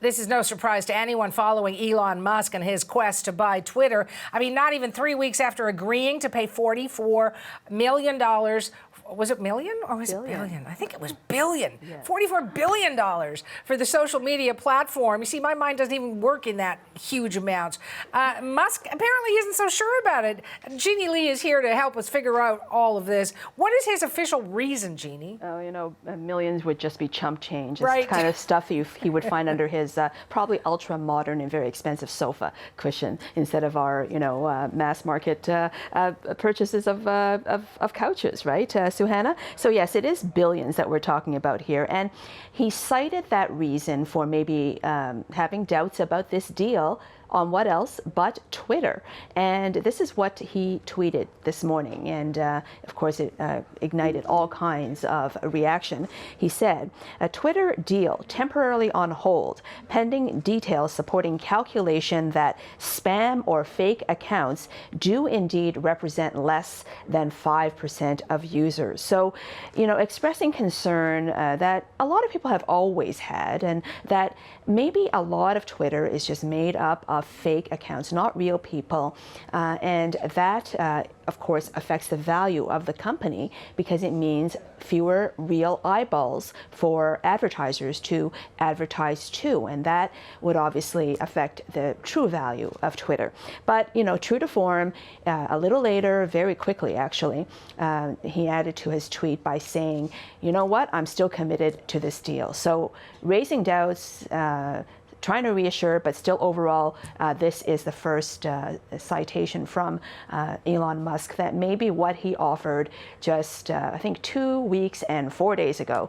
This is no surprise to anyone following Elon Musk and his quest to buy Twitter. I mean, not even 3 weeks after agreeing to pay $44 million. Was it million or was it billion? I think it was billion. Yeah. $44 billion for the social media platform. You see, my mind doesn't even work in that huge amount. Musk apparently isn't so sure about it. Jeannie Lee is here to help us figure out all of this. What is his official reason, Jeannie? Oh, you know, millions would just be chump change. It's right. The kind of stuff he would find under his probably ultra modern and very expensive sofa cushion instead of our, you know, mass market purchases of couches, right? Suhana. So yes, it is billions that we're talking about here. And he cited that reason for maybe having doubts about this deal on what else but Twitter. And this is what he tweeted this morning. And of course, it ignited all kinds of reaction. He said, a Twitter deal temporarily on hold, pending details supporting calculation that spam or fake accounts do indeed represent less than 5% of users. So, you know, expressing concern that a lot of people have always had, and that maybe a lot of Twitter is just made up of fake accounts, not real people, and that of course affects the value of the company because it means fewer real eyeballs for advertisers to advertise to, and that would obviously affect the true value of Twitter. But you know, true to form, a little later, very quickly actually, he added to his tweet by saying, you know what, I'm still committed to this deal. So raising doubts, trying to reassure, but still overall, this is the first citation from Elon Musk that maybe what he offered just, I think, 2 weeks and 4 days ago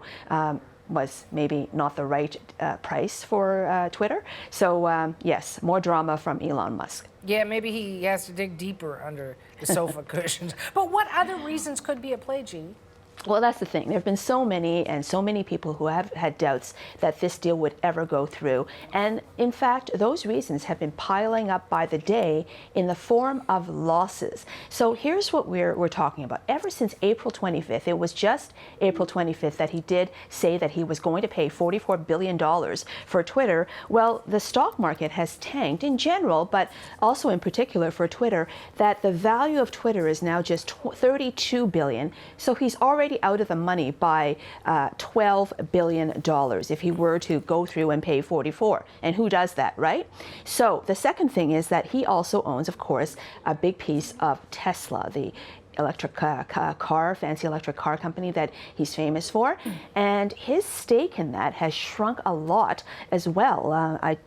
was maybe not the right price for Twitter. So yes, more drama from Elon Musk. Yeah, maybe he has to dig deeper under the sofa cushions. But what other reasons could be at play, Jeannie? Well, that's the thing. There have been so many people who have had doubts that this deal would ever go through. And in fact, those reasons have been piling up by the day in the form of losses. So here's what we're talking about. Ever since April 25th, it was just April 25th that he did say that he was going to pay $44 billion for Twitter. Well, the stock market has tanked in general, but also in particular for Twitter, that the value of Twitter is now just $32 billion. So he's already out of the money by $12 billion if he were to go through and pay 44. And who does that, right? So the second thing is that he also owns, of course, a big piece of Tesla, the electric car, fancy electric car company that he's famous for. And his stake in that has shrunk a lot as well. I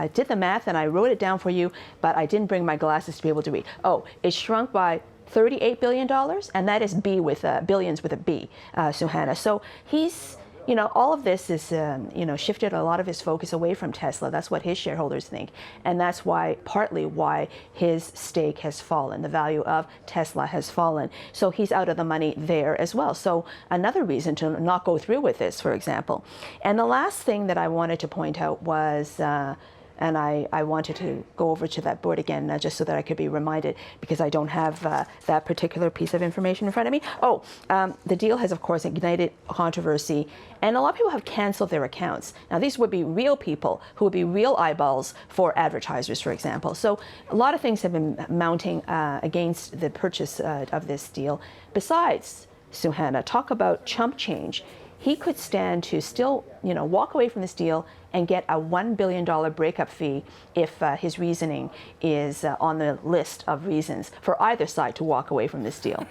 did the math and I wrote it down for you, but I didn't bring my glasses to be able to read. Oh, it shrunk by $38 billion, and that is B with billions with a B, Suhana. So he's, you know, all of this is, you know, shifted a lot of his focus away from Tesla. That's what his shareholders think, and that's why, partly why his stake has fallen. The value of Tesla has fallen. So he's out of the money there as well. So another reason to not go through with this, for example. And the last thing that I wanted to point out was, and I wanted to go over to that board again just so that I could be reminded, because I don't have that particular piece of information in front of me. Oh, the deal has, of course, ignited controversy, and a lot of people have canceled their accounts. Now, these would be real people who would be real eyeballs for advertisers, for example. So a lot of things have been mounting against the purchase of this deal. Besides, Suhana, talk about chump change. He could stand to still, you know, walk away from this deal and get a $1 billion breakup fee if his reasoning is on the list of reasons for either side to walk away from this deal.